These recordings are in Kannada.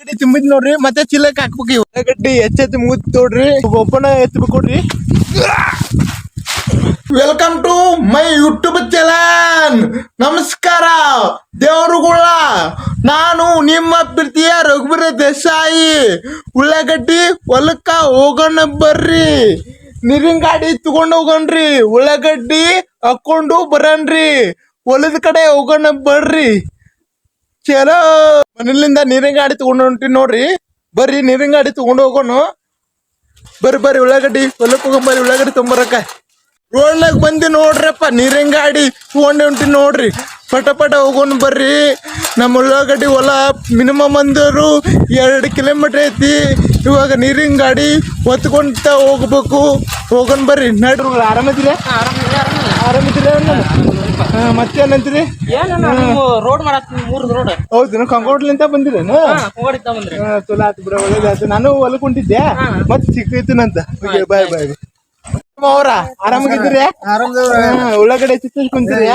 ಗಡ್ಡಿ ತುಂಬಿದ್ ನೋಡ್ರಿ ಮತ್ತೆ ಚೀಲಕ್ಕೆ ಹಾಕ್ಬೇಕು. ಉಳ್ಳಾಗಡ್ಡಿ ಹೆಚ್ಚೆತ್ತು ಮುಗಿದ್ ನೋಡ್ರಿ ಒಬ್ಬನ ಎತ್ಬೇಕು ಕೊಡ್ರಿ. Welcome to my YouTube channel. ನಮಸ್ಕಾರ ದೇವರುಗಳ, ನಾನು ನಿಮ್ಮ ಪ್ರೀತಿಯ ರಘುಬೀರ್ ದೇಸಾಯಿ. ಉಳ್ಳಾಗಡ್ಡಿ ಹೊಲಕ್ಕ ಹೋಗೋಣ ಬರ್ರಿ. ನೀರಿನ ಗಾಡಿ ತಗೊಂಡು ಹೋಗೋಣ್ರಿ. ಉಳ್ಳಾಗಡ್ಡಿ ಹಾಕೊಂಡು ಬರನ್ರಿ. ಹೊಲದ ಕಡೆ ಹೋಗೋಣ ಬರ್ರಿ. ಚಲೋ, ಮನೇಲಿಂದ ನೀರಿನ ಗಾಡಿ ತಗೊಂಡು ಹೊಂಟಿ ನೋಡ್ರಿ. ಬರ್ರಿ ನೀರಿನ ಗಾಡಿ ತಗೊಂಡು ಹೋಗೋಣ. ಬರ್ರಿ ಉಳ್ಳಾಗಡ್ಡಿ ಹೊಲಕ್ಕೆ ಹೋಗೋಣ. ಉಳ್ಳಾಗಡ್ಡಿ ತೊಂಬರಕ್ಕ ರೋಡ್ನಾಗ ಬಂದಿ ನೋಡ್ರಪ್ಪ. ನೀರಿನ ಗಾಡಿ ತಗೊಂಡು ಹೊಂಟಿ ನೋಡ್ರಿ. ಪಟ ಹೋಗೋಣ ಬರ್ರಿ. ನಮ್ಮ ಉಳ್ಳಾಗಡ್ಡಿ ಹೊಲ ಮಿನಿಮಮ್ ಅಂದರು 2 ಕಿಲೋಮೀಟರ್ ಐತಿ. ಇವಾಗ ನೀರಿನ ಗಾಡಿ ಹೊತ್ಕೊಂತ ಹೋಗ್ಬೇಕು. ಹೋಗೋಣ ಬರ್ರಿ. ನಡ್ರಿ. ಆರಾಮದಿರ? ಮತ್ತೇನಂತೀರಿ? ರೋಡ್ ರೋಡ್ ಹೌದು, ಕಂಗೋಡ್ಲಿಂತ ಬಂದಿರೇನು? ಚಲೋ ಆಯ್ತು ಬಿಡ, ಒಳ್ಳೇದಾಯ್ತು. ನಾನು ಹೊಲಕ್ ಹೊಂಟಿದ್ದೆ, ಮತ್ತೆ ಸಿಕ್ಕೈತನಂತ. ಬಾಯ್. ಅವ್ರ ಆರಾಮಾಗಿದ್ದೀರಿ? ಉಳ್ಳಾಗಡ್ಡಿ ಕುಂತೀರಿ?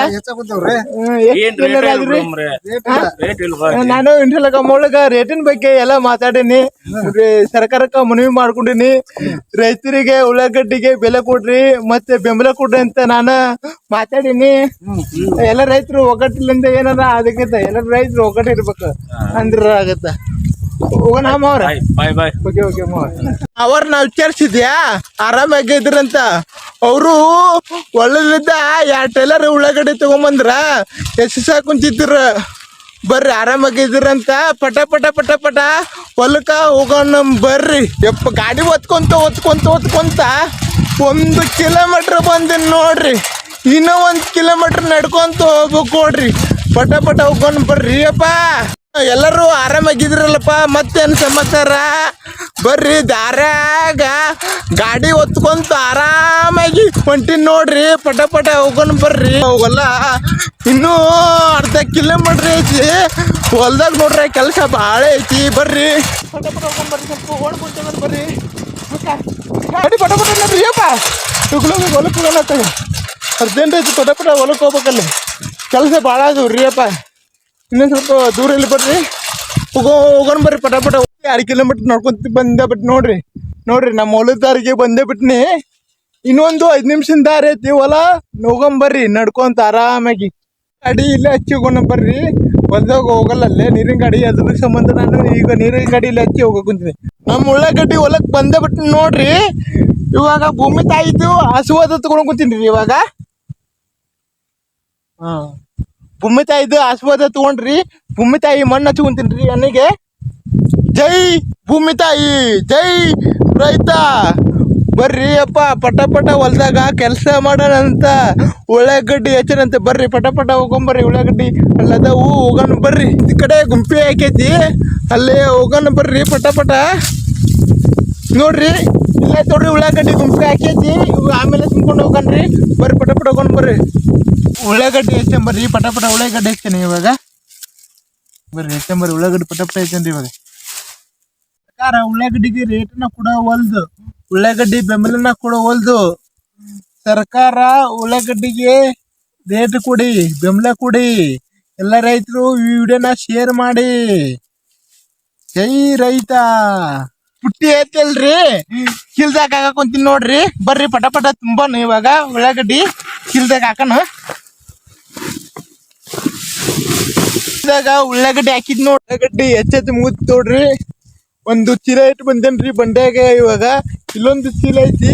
ನಾನು ಇಂಟರ್ಲಾಗ ಒಳಗ ರೇಟಿನ ಬಗ್ಗೆ ಎಲ್ಲ ಮಾತಾಡೀನಿ. ಸರ್ಕಾರಕ್ಕ ಮನವಿ ಮಾಡ್ಕೊಂಡಿನಿ. ರೈತರಿಗೆ ಉಳ್ಳಾಗಡ್ಡಿಗೆ ಬೆಲೆ ಕೊಡ್ರಿ ಮತ್ತೆ ಬೆಂಬಲ ಕೊಡ್ರಿ ಅಂತ ನಾನು ಮಾತಾಡೀನಿ. ಎಲ್ಲ ರೈತರು ಒಗ್ಗಟ್ಟಿಲಿಂದ ಏನಾರ ಅದಕ್ಕಿಂತ ಎಲ್ಲ ರೈತರು ಒಗ್ಗಟ್ಟಿರ್ಬೇಕು ಅಂದ್ರ ಆಗತ್ತ. ಹೋಗೋಣ ಅವ್ರ ಅವ್ರ ನಾವ್ ವಿಚಾರಿಸಿದ್ಯಾ ಆರಾಮಾಗಿದ್ರಂತ. ಅವರು ಒಳ್ಳೇದಿದ್ದ 2 ಟೈಲರ್ ಉಳ್ಳಾಗಡ್ಡಿ ತಗೊಂಬಂದ್ರ ಎಷ್ಟು ಕುಂತಿದ್ರ. ಬರ್ರಿ ಆರಾಮಾಗಿದ್ರಂತ. ಪಟ ಹೊಲಕ್ಕ ಹೋಗೋಣ ಬರ್ರಿ. ಯಪ್ಪ ಗಾಡಿ ಒತ್ಕೊಂತ 1 ಕಿಲೋಮೀಟರ್ ಬಂದಿನಿ ನೋಡ್ರಿ. ಇನ್ನೂ 1 ಕಿಲೋಮೀಟರ್ ನಡ್ಕೊಂತ ಹೋಗ್ಬೇಕು ನೋಡ್ರಿ. ಪಟ ಹೋಗೋಣ ಬರ್ರಿ. ಅಪ್ಪ ಎಲ್ಲರೂ ಆರಾಮಾಗಿದ್ರಲ್ಲಪ್ಪ. ಮತ್ತೇನು ಸಮಾಚಾರ? ಬರ್ರಿ ದಾರ್ಯಾಗ ಗಾಡಿ ಹೊತ್ಕೊಂತ ಆರಾಮಾಗಿ ಹೊಂಟಿನ್ ನೋಡ್ರಿ. ಪಟ ಹೋಗೋಣ ಬರ್ರಿ. ಹೋಗಲ್ಲ, ಇನ್ನೂ 1/2 ಕಿಲೋಮೀಟರ್ ಐತಿ. ಹೊಲ್ದಾಗ ನೋಡ್ರಿ ಕೆಲಸ ಭಾಳ ಐತಿ. ಬರ್ರಿ ಪಟ ಹೋಗೋಣ ಬರ್ರಿ. ಸ್ವಲ್ಪ ಓಡ್ಬಿಡ್ತೇವೆ ಬರ್ರಿ. ಗಾಡಿ ಪಟ ನೋಡ್ರಿ. ಅಪ್ಪ ತುಗ್ಲೋಗಿ ಹೊಲಕ್ಕೆ ಹೋಗೋಣ. ಅರ್ಜೆಂಟ್ ಐತಿ. ಪಟ ಹೊಲಕ್ಕೆ ಹೋಗ್ಬೇಕಲ್ಲಿ. ಕೆಲಸ ಭಾಳ ಅದವ್ರಿ. ಅಪ್ಪ ಇನ್ನೊಂದು ಸ್ವಲ್ಪ ದೂರ ಇಲ್ಲಿ ಬರ್ರಿ. ಹೋಗೋಣ ಬರ್ರಿ. ಪಟ 2 ಕಿಲೋಮೀಟರ್ ನೋಡ್ಕೊಂತ ಬಂದೇ ಬಿಟ್ಟು ನೋಡ್ರಿ. ನಮ್ಮ ಹೊಲದ ದಾರಿಗೆ ಬಂದೇ ಬಿಟ್ನಿ. ಇನ್ನೊಂದು 5 ನಿಮಿಷದ ದಾರಿ ಐತಿ. ಹೊಲ ಹೋಗಂಬರ್ರಿ ನಡ್ಕೊಂತ ಆರಾಮಾಗಿ. ಗಾಡಿ ಇಲ್ಲೇ ಹಚ್ಚಿ ಹೋಗೋಣ ಬರ್ರಿ. ಹೊಲ್ದಾಗ ಹೋಗಲ್ಲ, ಅಲ್ಲೇ ನೀರಿನ ಗಾಡಿ. ಅದ್ರ ಸಂಬಂಧ ನಾನು ಈಗ ನೀರಿನ ಗಾಡಿ ಇಲ್ಲಿ ಹಚ್ಚಿ ಹೋಗಕ್ ಕುಂತೀನಿ. ನಮ್ಮ ಉಳ್ಳಾಗಡ್ಡಿ ಹೊಲಕ್ಕೆ ಬಂದೇ ಬಿಟ್ಟು ನೋಡ್ರಿ. ಇವಾಗ ಭೂಮಿ ತಾಯಿದು ಹಸುವಾದ ತಗೊಂಡ್ ಕುಂತೀನಿ ರೀ. ಇವಾಗ ಭೂಮಿ ತಾಯಿದು ಆಶೀರ್ವಾದ ತಗೊಂಡ್ರಿ. ಭೂಮಿ ತಾಯಿ ಮಣ್ಣು ಹಚ್ಕೊಂತೀನಿ ನನಗೆ. ಜೈ ಭೂಮಿ ತಾಯಿ, ಜೈ ರೈತ. ಬರ್ರಿ ಅಪ್ಪ ಪಟ ಹೊಲ್ದಾಗ ಕೆಲಸ ಮಾಡೋಣಂತ. ಉಳ್ಳಾಗಡ್ಡಿ ಹೆಚ್ಚನಂತೆ. ಬರ್ರಿ ಪಟ ಹೋಗೊಂಬರ್ರಿ. ಉಳ್ಳಾಗಡ್ಡಿ ಅಲ್ಲದವು ಹೋಗೋಣ ಬರ್ರಿ. ಈ ಕಡೆ ಗುಂಪಿ ಹಾಕೈತಿ, ಅಲ್ಲೇ ಹೋಗೋಣ ಬರ್ರಿ. ಪಟ ನೋಡ್ರಿ. ಇಲ್ಲ ನೋಡ್ರಿ, ಉಳ್ಳಾಗಡ್ಡಿ ಗುಂಪಿ ಹಾಕೈತಿ. ಆಮೇಲೆ ತುಂಬ್ಕೊಂಡು ಹೋಗೋಣ್ರಿ. ಬರ್ರಿ ಪಟ ಹೋಗೋಣ ಬರ್ರಿ. ಉಳ್ಳಾಗಡ್ಡಿ ಹೆಚ್ಚಂಬರ್ರಿ. ಪಟ ಉಳ್ಳಾಗಡ್ಡಿ ಹೆಚ್ಚೇನೆ ಇವಾಗ. ಬರ್ರಿ ಹೆಚ್ಚಂಬರ್ರಿ. ಉಳ್ಳಾಗಡ್ಡಿ ಪಟ ಹೆಚ್ಚೇನ್ರಿ ಇವಾಗ. ಸರ್ಕಾರ ಉಳ್ಳಾಗಡ್ಡಿಗೆ ರೇಟನ್ನ ಕೊಡವಲ್ದು. ಉಳ್ಳಾಗಡ್ಡಿ ಬೆಂಬಲನ ಕೊಡವಲ್ದು. ಸರ್ಕಾರ ಉಳ್ಳಾಗಡ್ಡಿಗೆ ರೇಟ್ ಕೊಡಿ, ಬೆಂಬಲ ಕೊಡಿ. ಎಲ್ಲ ರೈತರು ಈ ವಿಡಿಯೋನ ಶೇರ್ ಮಾಡಿ. ಜೈ ರೈತ. ಪುಟ್ಟಿ ಐತಲ್ರಿ, ಕಿಲ್ದಾಗ ಹಾಕೊಂತೀನಿ ನೋಡ್ರಿ. ಬರ್ರಿ ಪಟ ತುಂಬಾನು ಇವಾಗ ಉಳ್ಳಾಗಡ್ಡಿ ಕಿಲ್ದಾಗ ಹಾಕೋಣ. ಉಳ್ಳಾಗಡ್ಡಿ ಹಾಕಿದ್ ನೋಡ್ರಿ. ಉಳ್ಳಾಗಡ್ಡಿ ಹೆಚ್ಚೆತ್ತು ಮುಗಿದ್ ನೋಡ್ರಿ. 1 ಚೀಲ ಇಟ್ಟು ಬಂದೇನ್ರಿ ಬಂಡ್ಯಾಗ. ಇವಾಗ ಇಲ್ಲೊಂದು ಚೀಲ ಐತಿ,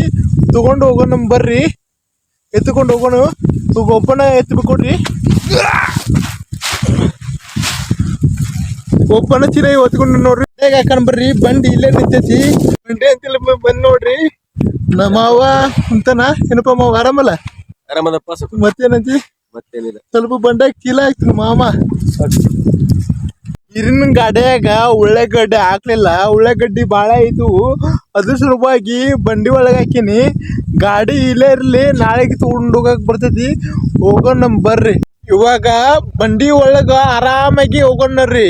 ತಗೊಂಡು ಹೋಗೋಣ ಬರ್ರಿ. ಎತ್ಕೊಂಡು ಹೋಗೋಣ. ಒಬ್ಬನ ಎತ್ಬೇಕು ಕೊಡ್ರಿ. ಒಬ್ಬನ ಚೀಲ ಹೊತ್ಕೊಂಡು ನೋಡ್ರಿ. ಹೇಗೆ ಹಾಕೊಂಡ್ ಬರ್ರಿ. ಬಂಡಿ ಇಲ್ಲೇ ನಿಂತೈತಿ. ಬಂಡಿ ಅಂತಿಲ್ಲ ಬಂದ್ ನೋಡ್ರಿ. ನಮ್ಮ ಅವ್ವ ಅಂತಾನ. ಏನಪ್ಪ ಮಾವ ಆರಾಮಲ್ಲ? ಆರಾಮದಪ್ಪ. ಮತ್ತೇನಂತಿ? ಮತ್ತೇನಿಲ್ಲ. ಸ್ವಲ್ಪ ಬಂಡಾಗ ಚೀಲ ಹಾಕ್ತೀನಿ ಮಾಮ. ನೀರಿನ ಗಾಡಿಯಾಗ ಉಳ್ಳಾಗಡ್ಡಿ ಹಾಕ್ಲಿಲ್ಲ. ಉಳ್ಳಾಗಡ್ಡಿ ಭಾಳ ಆಯ್ತು. ಅದ್ರ ಸಲುವಾಗಿ ಬಂಡಿ ಒಳಗೆ ಹಾಕಿನಿ. ಗಾಡಿ ಇಲ್ಲೇ ಇರ್ಲಿ, ನಾಳೆಗೆ ತಗೊಂಡು ಹೋಗಕ್ ಬರ್ತೈತಿ. ಹೋಗೋಣ ಬರ್ರಿ. ಇವಾಗ ಬಂಡಿ ಒಳಗ ಆರಾಮಾಗಿ ಹೋಗೋಣ್ರಿ.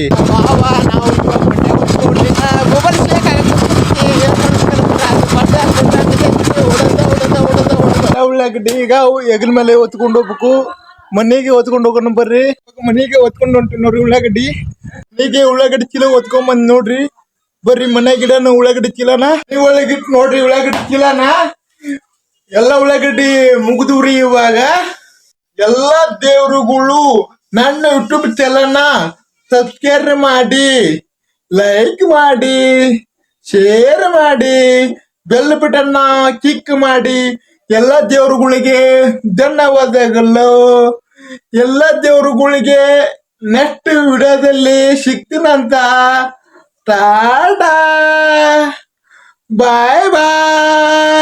ಉಳ್ಳಾಗಡ್ಡಿ ಈಗ ಹೆಗಲ ಮೇಲೆ ಹೊತ್ಕೊಂಡು ಹೋಗ್ಬೇಕು. ಮನೆಗೆ ಹೊತ್ಕೊಂಡು ಹೋಗೋಣ ಬರ್ರಿ. ಮನೆಗೆ ಹೊತ್ಕೊಂಡು ಹೊಂಟಿ ನೋಡ್ರಿ ಉಳ್ಳಾಗಡ್ಡಿ. ಹೀಗೆ ಉಳ್ಳಾಗಡ್ಡಿ ಚೀಲ ಹೊತ್ಕೊಂಬಂದ್ ನೋಡ್ರಿ. ಬರ್ರಿ ಮನೆ ಗಿಡನ ಉಳ್ಳಾಗಡ್ಡಿ ಚೀಲನ ನೀವು ಒಳಗಿಟ್ಟು ನೋಡ್ರಿ. ಉಳ್ಳಾಗಡ್ಡಿ ಚೀಲನ ಎಲ್ಲ ಉಳ್ಳಾಗಡ್ಡಿ ಮುಗಿದ್ರಿ. ಇವಾಗ ಎಲ್ಲ ದೇವ್ರುಗಳು ನನ್ನ ಯೂಟ್ಯೂಬ್ ಚಾನಲ್ನ ಸಬ್ಸ್ಕ್ರೈಬ್ ಮಾಡಿ, ಲೈಕ್ ಮಾಡಿ, ಶೇರ್ ಮಾಡಿ, ಬೆಲ್ ಬಟನ್ನ ಕ್ಲಿಕ್ ಮಾಡಿ. ಎಲ್ಲ ದೇವರುಗಳಿಗೆ ಧನ್ಯವಾದಗಳು. ಎಲ್ಲ ದೇವರುಗಳಿಗೆ ನೆಕ್ಸ್ಟ್ ವಿಡಿಯೋದಲ್ಲಿ ಸಿಗ್ತೀನಂತ. ಟಾಟಾ, ಬಾಯ್ ಬಾಯ್.